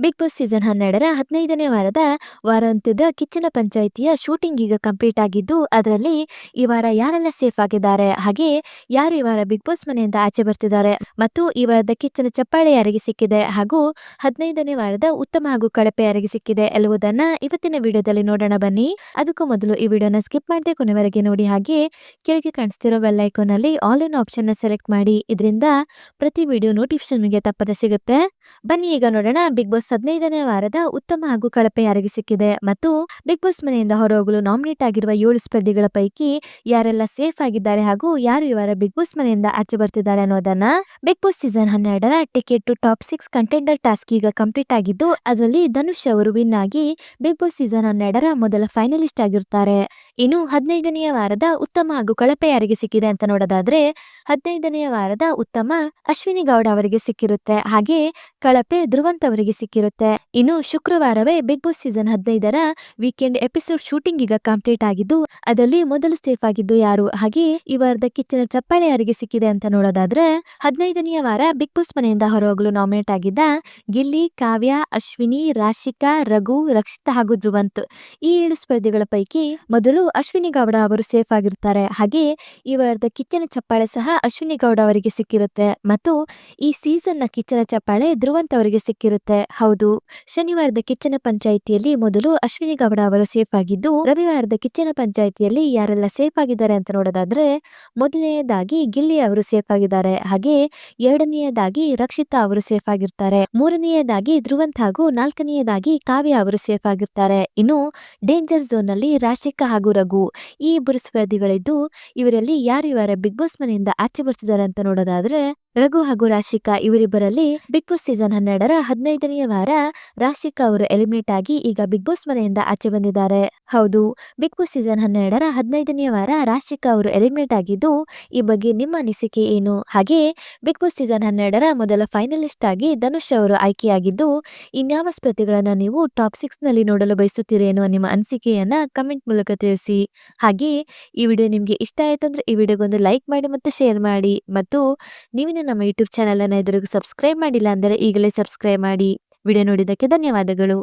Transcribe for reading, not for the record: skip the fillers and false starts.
Big Boss season 12ರ 15ನೇ ವಾರದ ವಾರಾಂತ್ಯದ ಕಿಚ್ಚನ ಪಂಚಾಯಿತಿಯ ಶೂಟಿಂಗ್ ಈಗ ಕಂಪ್ಲೀಟ್ ಆಗಿದ್ದು, ಅದರಲ್ಲಿ ಈ ವಾರ ಯಾರೆಲ್ಲ ಸೇಫ್ ಆಗಿದ್ದಾರೆ, ಹಾಗೆ ಯಾರು ಈ ವಾರ ಬಿಗ್ ಬಾಸ್ ಮನೆಯಿಂದ ಆಚೆ ಬರ್ತಿದ್ದಾರೆ ಮತ್ತು ಈ ವಾರದ ಕಿಚ್ಚನ ಚಪ್ಪಾಳೆ ಯಾರಿಗೆ ಸಿಕ್ಕಿದೆ ಹಾಗೂ 15ನೇ ವಾರದ ಉತ್ತಮ ಹಾಗೂ ಕಳಪೆ ಯಾರಿಗೆ ಸಿಕ್ಕಿದೆ ಎಲ್ಲವುದನ್ನ ಇವತ್ತಿನ ವಿಡಿಯೋದಲ್ಲಿ ನೋಡೋಣ ಬನ್ನಿ. ಅದಕ್ಕೂ ಮೊದಲು ಈ ವಿಡಿಯೋನ ಸ್ಕಿಪ್ ಮಾಡದೆ ಕೊನೆವರೆಗೆ ನೋಡಿ, ಹಾಗೆ ಕೆಳಗೆ ಕಾಣಿಸ್ತಿರೋ ಬೆಲ್ ಐಕಾನ್ ಅಲ್ಲಿ ಆಲ್ ಇನ್ ಆಪ್ಷನ್ ನ ಸೆಲೆಕ್ಟ್ ಮಾಡಿ. ಇದರಿಂದ ಪ್ರತಿ ವಿಡಿಯೋ ನೋಟಿಫಿಕೇಶನ್ ನಿಮಗೆ ತಪ್ಪದೆ ಸಿಗುತ್ತೆ. ಬನ್ನಿ ಈಗ ನೋಡೋಣ ಬಿಗ್ ಬಾಸ್ 15ನೇ ವಾರದ ಉತ್ತಮ ಹಾಗೂ ಕಳಪೆ ಯಾರಿಗೆ ಸಿಕ್ಕಿದೆ ಮತ್ತು ಬಿಗ್ ಬಾಸ್ ಮನೆಯಿಂದ ಹೊರಹೋಗಲು ನಾಮಿನೇಟ್ ಆಗಿರುವ 7 ಸ್ಪರ್ಧಿಗಳ ಪೈಕಿ ಯಾರೆಲ್ಲ ಸೇಫ್ ಆಗಿದ್ದಾರೆ ಹಾಗೂ ಯಾರು ಈ ವಾರ ಬಿಗ್ ಬಾಸ್ ಮನೆಯಿಂದ ಆಚೆ ಬರ್ತಿದ್ದಾರೆ ಅನ್ನೋದನ್ನ. ಬಿಗ್ ಬಾಸ್ ಸೀಸನ್ 12ರ ticket to top 6 contender task ಈಗ ಕಂಪ್ಲೀಟ್ ಆಗಿದ್ದು, ಅದರಲ್ಲಿ ಧನುಷ್ ಅವರು ವಿನ್ ಆಗಿ ಬಿಗ್ ಬಾಸ್ ಸೀಸನ್ 12ರ ಮೊದಲ ಫೈನಲಿಸ್ಟ್ ಆಗಿರುತ್ತಾರೆ. ಇನ್ನು 15ನೇ ವಾರದ ಉತ್ತಮ ಹಾಗೂ ಕಳಪೆ ಯಾರಿಗೆ ಸಿಕ್ಕಿದೆ ಅಂತ ನೋಡೋದಾದ್ರೆ, 15ನೇ ವಾರದ ಉತ್ತಮ ಅಶ್ವಿನಿ ಗೌಡ ಅವರಿಗೆ ಸಿಕ್ಕಿರುತ್ತೆ, ಹಾಗೆ ಕಳಪೆ ಧ್ರುವಂತ್ ಅವರಿಗೆ ಸಿಕ್ಕಿರುತ್ತೆ. ಇನ್ನು ಶುಕ್ರವಾರವೇ ಬಿಗ್ ಬಾಸ್ ಸೀಸನ್ 15ರ ವೀಕೆಂಡ್ ಎಪಿಸೋಡ್ ಶೂಟಿಂಗ್ ಈಗ ಕಂಪ್ಲೀಟ್ ಆಗಿದ್ದು, ಅದರಲ್ಲಿ ಮೊದಲು ಸೇಫ್ ಆಗಿದ್ದು ಯಾರು, ಹಾಗೆ ಈ ವಾರದ ಕಿಚ್ಚನ ಚಪ್ಪಾಳೆ ಯಾರಿಗೆ ಸಿಕ್ಕಿದೆ ಅಂತ ನೋಡೋದಾದ್ರೆ, 15ನೇ ವಾರ ಬಿಗ್ ಬಾಸ್ ಮನೆಯಿಂದ ಹೊರಹೋಗಲು ನಾಮಿನೇಟ್ ಆಗಿದ್ದ ಗಿಲ್ಲಿ, ಕಾವ್ಯ, ಅಶ್ವಿನಿ, ರಾಶಿಕಾ, ರಘು, ರಕ್ಷಿತಾ ಹಾಗೂ ಧ್ರುವಂತ್ ಈ 7 ಸ್ಪರ್ಧಿಗಳ ಪೈಕಿ ಮೊದಲು ಅಶ್ವಿನಿ ಗೌಡ ಅವರು ಸೇಫ್ ಆಗಿರ್ತಾರೆ, ಹಾಗೆ ಈ ವಾರದ ಕಿಚ್ಚನ ಚಪ್ಪಾಳೆ ಸಹ ಅಶ್ವಿನಿ ಗೌಡ ಅವರಿಗೆ ಸಿಕ್ಕಿರುತ್ತೆ ಮತ್ತು ಈ ಸೀಸನ್ ನ ಕಿಚ್ಚನ ಚಪ್ಪಾಳೆ ಧ್ರುವಂತ್ ಅವರಿಗೆ ಸಿಕ್ಕಿರುತ್ತೆ. ಹೌದು, ಶನಿವಾರದ ಕಿಚ್ಚನ ಪಂಚಾಯಿತಿಯಲ್ಲಿ ಮೊದಲು ಅಶ್ವಿನಿ ಗೌಡ ಅವರು ಸೇಫ್ ಆಗಿದ್ದು, ರವಿವಾರದ ಕಿಚ್ಚನ ಪಂಚಾಯಿತಿಯಲ್ಲಿ ಯಾರೆಲ್ಲ ಸೇಫ್ ಆಗಿದ್ದಾರೆ ಅಂತ ನೋಡೋದಾದ್ರೆ, ಮೊದಲನೆಯದಾಗಿ ಗಿಲ್ಲಿ ಅವರು ಸೇಫ್ ಆಗಿದ್ದಾರೆ, ಹಾಗೆ ಎರಡನೆಯದಾಗಿ ರಕ್ಷಿತಾ ಅವರು ಸೇಫ್ ಆಗಿರ್ತಾರೆ, ಮೂರನೆಯದಾಗಿ ಧ್ರುವಂತ್ ಹಾಗೂ ನಾಲ್ಕನೆಯದಾಗಿ ಕಾವ್ಯ ಅವರು ಸೇಫ್ ಆಗಿರ್ತಾರೆ. ಇನ್ನು ಡೇಂಜರ್ ಝೋನ್ ನಲ್ಲಿ ರಾಶಿಕಾ ಹಾಗೂ ರಘು ಈ ಇಬ್ಬರು ಸ್ಪರ್ಧಿಗಳಿದ್ದು, ಇವರಲ್ಲಿ ಯಾರು ಈ ವಾರ ಬಿಗ್ ಬಾಸ್ ಮನೆಯಿಂದ ಆಚೆ ಬರ್ತಿದ್ದಾರೆ ಅಂತ ನೋಡೋದಾದ್ರೆ, ರಘು ಹಾಗೂ ರಾಶಿಕಾ ಇವರಿಬ್ಬರಲ್ಲಿ ಬಿಗ್ ಬಾಸ್ ಸೀಸನ್ 12ರ 15ನೇ ವಾರ ರಾಶಿಕಾ ಅವರು ಎಲಿಮಿನೇಟ್ ಆಗಿ ಈಗ ಬಿಗ್ ಬಾಸ್ ಮನೆಯಿಂದ ಆಚೆ ಬಂದಿದ್ದಾರೆ. ಹೌದು, ಬಿಗ್ ಬಾಸ್ ಸೀಸನ್ 12ರ 15ನೇ ವಾರ ರಾಶಿಕಾ ಅವರು ಎಲಿಮಿನೇಟ್ ಆಗಿದ್ದು, ಈ ಬಗ್ಗೆ ನಿಮ್ಮ ಅನಿಸಿಕೆ ಏನು? ಹಾಗೆ ಬಿಗ್ ಬಾಸ್ ಸೀಸನ್ 12ರ ಮೊದಲ ಫೈನಲಿಸ್ಟ್ ಆಗಿ ಧನುಷ್ ಅವರು ಆಯ್ಕೆಯಾಗಿದ್ದು, ಇನ್ಯಾವ ಸ್ಪರ್ಧಿಗಳನ್ನ ನೀವು ಟಾಪ್ 6 ನಲ್ಲಿ ನೋಡಲು ಬಯಸುತ್ತೀರಿ ಎನ್ನುವ ನಿಮ್ಮ ಅನಿಸಿಕೆಯನ್ನ ಕಮೆಂಟ್ ಮೂಲಕ ತಿಳಿಸಿ. ಹಾಗೆ ಈ ವಿಡಿಯೋ ನಿಮ್ಗೆ ಇಷ್ಟ ಆಯ್ತು ಅಂದ್ರೆ ಈ ವಿಡಿಯೋಗೊಂದು ಲೈಕ್ ಮಾಡಿ ಮತ್ತು ಶೇರ್ ಮಾಡಿ, ಮತ್ತು ನೀವಿನ ನಮ್ಮ ಯೂಟ್ಯೂಬ್ ಚಾನಲ್ ಅನ್ನ ಇದುವರೆಗೂ ಸಬ್ಸ್ಕ್ರೈಬ್ ಮಾಡಿಲ್ಲ ಅಂದರೆ ಈಗಲೇ ಸಬ್ಸ್ಕ್ರೈಬ್ ಮಾಡಿ. ವಿಡಿಯೋ ನೋಡಿದ್ದಕ್ಕೆ ಧನ್ಯವಾದಗಳು.